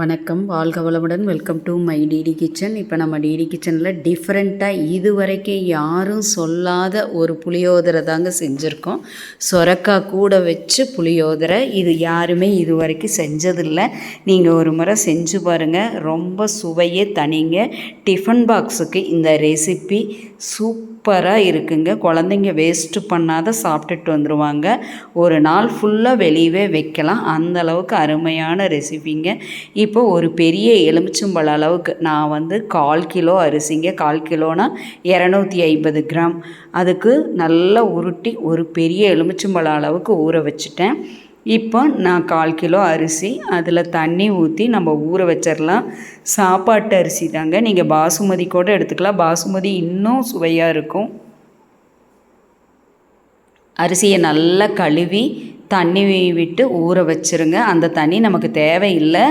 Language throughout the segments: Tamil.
வணக்கம், வாழ்க வளமுடன். Welcome to my DD kitchen. இப்போ நம்ம டிடி கிச்சனில் டிஃப்ரெண்ட்டாக இதுவரைக்கும் யாரும் சொல்லாத ஒரு புளியோதரை தாங்க செஞ்சுருக்கோம். சொரக்காய் கூட வச்சு புளியோதரை. இது யாருமே இது வரைக்கும் செஞ்சதில்லை. நீங்கள் ஒரு முறை செஞ்சு பாருங்கள், ரொம்ப சுவையே தனிங்க. டிஃபன் பாக்ஸுக்கு இந்த ரெசிபி சூப்பராக இருக்குங்க. குழந்தைங்க வேஸ்ட்டு பண்ணாத சாப்பிட்டுட்டு வந்துடுவாங்க. ஒரு நாள் ஃபுல்லாக வெளியவே வைக்கலாம், அந்தளவுக்கு அருமையான ரெசிபிங்க. இப்போ ஒரு பெரிய எலுமிச்சம்பழம் அளவுக்கு நான் 1/4 கிலோ அரிசிங்க. 1/4 கிலோனா 250 கிராம். அதுக்கு நல்லா உருட்டி ஒரு பெரிய எலுமிச்சம்பழம் அளவுக்கு ஊற வச்சுட்டேன். இப்போ நான் 1/4 கிலோ அரிசி, அதில் தண்ணி ஊற்றி நம்ம ஊற வச்சிடலாம். சாப்பாட்டு அரிசி தாங்க, நீங்கள் பாசுமதி கூட எடுத்துக்கலாம். பாசுமதி இன்னும் சுவையாக இருக்கும். அரிசியை நல்லா கழுவி தண்ணி விட்டு ஊற வச்சுருங்க. அந்த தண்ணி நமக்கு தேவையில்லை,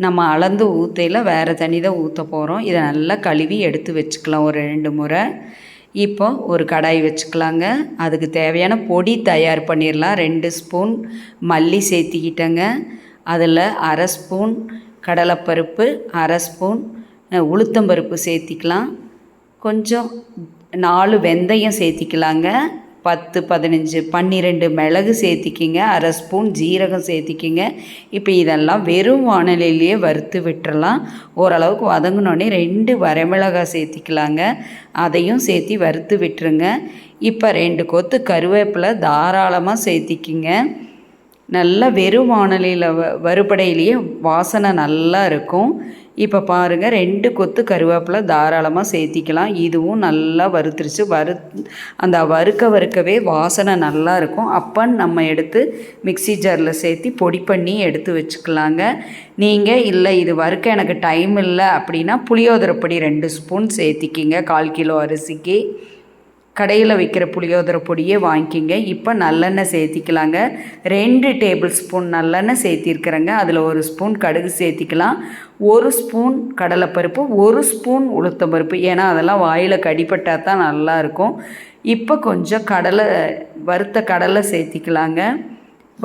நம்ம அளந்து ஊற்றையில் வேறு தண்ணி தான் ஊற்ற போகிறோம். இதை நல்லா கழுவி எடுத்து வச்சுக்கலாம் ஒரு 2 முறை. இப்போ ஒரு கடாய் வச்சுக்கலாங்க. அதுக்கு தேவையான பொடி தயார் பண்ணிடலாம். 2 ஸ்பூன் மல்லி சேர்த்திக்கிட்டேங்க. அதில் 1/2 ஸ்பூன் கடலைப்பருப்பு, 1/2 ஸ்பூன் உளுத்தம்பருப்பு சேர்த்திக்கலாம். கொஞ்சம் 4 வெந்தயம் சேர்த்திக்கலாங்க. 10, 15, 12 மிளகு சேர்த்திக்கிங்க. 1/2 ஸ்பூன் ஜீரகம் சேர்த்திக்கிங்க. இப்போ இதெல்லாம் வெறும் வாணலிலேயே வறுத்து விட்டுறலாம். ஓரளவுக்கு வதங்கினோடனே 2 வரமிளகாய் சேர்த்திக்கலாங்க. அதையும் சேர்த்தி வறுத்து விட்டுருங்க. இப்போ 2 கொத்து கருவேப்பிலை தாராளமாக சேர்த்திக்கிங்க. நல்லா வெறும் வாணலியில் வறுபடையிலேயே வாசனை நல்லா இருக்கும். இப்போ பாருங்கள், 2 கொத்து கருவேப்பிலை தாராளமாக சேர்த்திக்கலாம். இதுவும் நல்லா வறுத்துருச்சு. அந்த வறுக்கவே வாசனை நல்லா இருக்கும். அப்போ நம்ம எடுத்து மிக்ஸி ஜாரில் சேர்த்தி பொடி பண்ணி எடுத்து வச்சுக்கலாங்க. நீங்கள் இல்லை இது வறுக்க எனக்கு டைம் இல்லை அப்படின்னா புளியோதரை பொடி 2 ஸ்பூன் சேர்த்திக்கிங்க. 1/4 கிலோ அரிசிக்கு. கடையில் வைக்கிற புளியோதரை பொடியே வாங்கிக்கிங்க. இப்போ நல்லெண்ணெய் சேர்த்திக்கலாங்க. 2 டேபிள் ஸ்பூன் நல்லெண்ணெய் சேர்த்திருக்கிறேங்க. அதில் 1 ஸ்பூன் கடுகு சேர்த்திக்கலாம். 1 ஸ்பூன் கடலைப்பருப்பு, 1 ஸ்பூன் உளுத்தம்பருப்பு. ஏன்னா அதெல்லாம் வாயில் கடிப்பட்டால் தான் நல்லாயிருக்கும். இப்போ கொஞ்சம் வறுத்த கடலை சேர்த்திக்கலாங்க.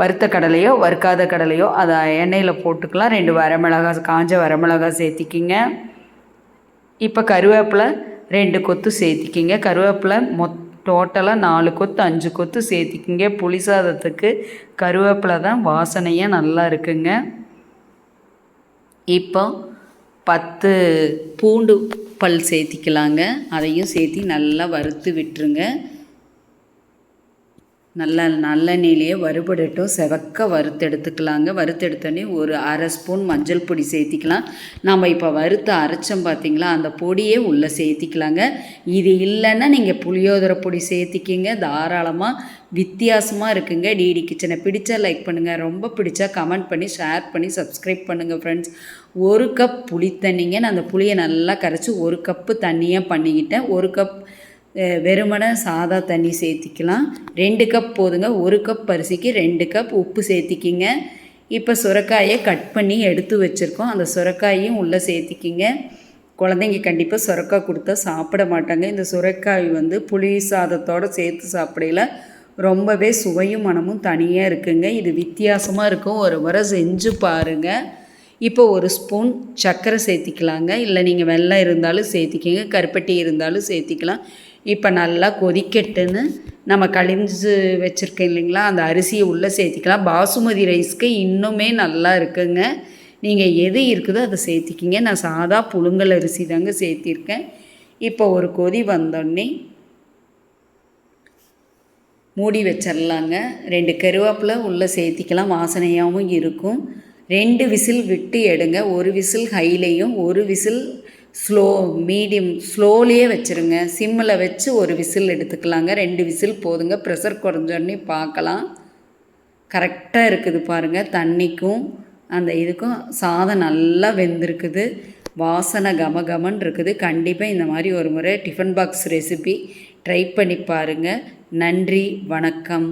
வறுத்த கடலையோ வறுக்காத கடலையோ அதை எண்ணெயில் போட்டுக்கலாம். 2 வரமிளகாய், காஞ்ச வரமிளகாய் சேர்த்திக்கிங்க. இப்போ கருவேப்பிலை 2 கொத்து சேர்த்திக்கிங்க. கருவேப்பிலை டோட்டலாக 4 கொத்து 5 கொத்து சேர்த்திக்கிங்க. புளி சாதத்துக்கு கருவேப்பிலை தான் வாசனையாக நல்லா இருக்குங்க. இப்போ 10 பூண்டு பல் சேர்த்திக்கலாங்க. அதையும் சேர்த்தி நல்லா வறுத்து விட்டுருங்க. நல்லெண்ணெயிலேயே வறுபடட்டும். செவக்க வறுத்தெடுத்துக்கலாங்க. வறுத்தெடுத்தோடனே ஒரு 1/2 ஸ்பூன் மஞ்சள் பொடி சேர்த்திக்கலாம். நம்ம இப்போ வறுத்து அரைச்சோம் பார்த்திங்களா, அந்த பொடியே உள்ளே சேர்த்திக்கலாங்க. இது இல்லைன்னா நீங்கள் புளியோதரை பொடி சேர்த்திக்கிங்க. தாராளமாக வித்தியாசமாக இருக்குங்க. டிடி கிச்சனை பிடிச்சா லைக் பண்ணுங்கள், ரொம்ப பிடிச்சா கமெண்ட் பண்ணி ஷேர் பண்ணி சப்ஸ்கிரைப் பண்ணுங்கள் ஃப்ரெண்ட்ஸ். 1 கப் புளி தண்ணிங்க. நான் அந்த புளியை நல்லா கரைச்சி 1 கப்பு தண்ணியாக பண்ணிக்கிட்டேன். 1 கப் வெறுமனை சாதா தண்ணி சேர்த்திக்கலாம். 2 கப் போதுங்க. 1 கப் அரிசிக்கு 2 கப் உப்பு சேர்த்திக்கிங்க. இப்போ சுரைக்காயை கட் பண்ணி எடுத்து வச்சுருக்கோம். அந்த சுரைக்காயும் உள்ளே சேர்த்திக்கிங்க. குழந்தைங்க கண்டிப்பாக சுரைக்காய் கொடுத்தா சாப்பிட மாட்டாங்க. இந்த சுரைக்காய் புளி சாதத்தோடு சேர்த்து சாப்பிடையில ரொம்பவே சுவையும் மனமும் தனியாக இருக்குங்க. இது வித்தியாசமாக இருக்கும். ஒரு முறை செஞ்சு பாருங்கள். இப்போ 1 ஸ்பூன் சர்க்கரை சேர்த்திக்கலாங்க. இல்லை நீங்கள் வெல்லம் இருந்தாலும் சேர்த்திக்கிங்க, கருப்பட்டி இருந்தாலும் சேர்த்திக்கலாம். இப்போ நல்லா கொதிக்கட்டுன்னு நம்ம கழிஞ்சு வச்சுருக்கேன் இல்லைங்களா, அந்த அரிசியை உள்ளே சேர்த்திக்கலாம். பாசுமதி ரைஸ்க்கு இன்னுமே நல்லா இருக்குங்க. நீங்கள் எது இருக்குதோ அதை சேர்த்திக்கிங்க. நான் சாதா புழுங்கல் அரிசி தாங்க சேர்த்திருக்கேன். இப்போ ஒரு கொதி வந்தோடனே மூடி வச்சிடலாங்க. 2 கருவேப்பிலை உள்ளே சேர்த்திக்கலாம், வாசனையாகவும் இருக்கும். 2 விசில் விட்டு எடுங்க. 1 விசில் ஹைலையும் 1 விசில் ஸ்லோலேயே வச்சுருங்க. சிம்மில் வச்சு 1 விசில் எடுத்துக்கலாங்க. 2 விசில் போதுங்க. ப்ரெஷர் குறைஞ்சோடனே பார்க்கலாம். கரெக்டாக இருக்குது பாருங்கள். தண்ணிக்கும் அந்த இதுக்கும் சாதம் நல்லா வெந்திருக்குது. வாசனை கமகமன்னு இருக்குது. கண்டிப்பாக இந்த மாதிரி ஒரு முறை டிஃபன் பாக்ஸ் ரெசிபி ட்ரை பண்ணி பாருங்கள். நன்றி, வணக்கம்.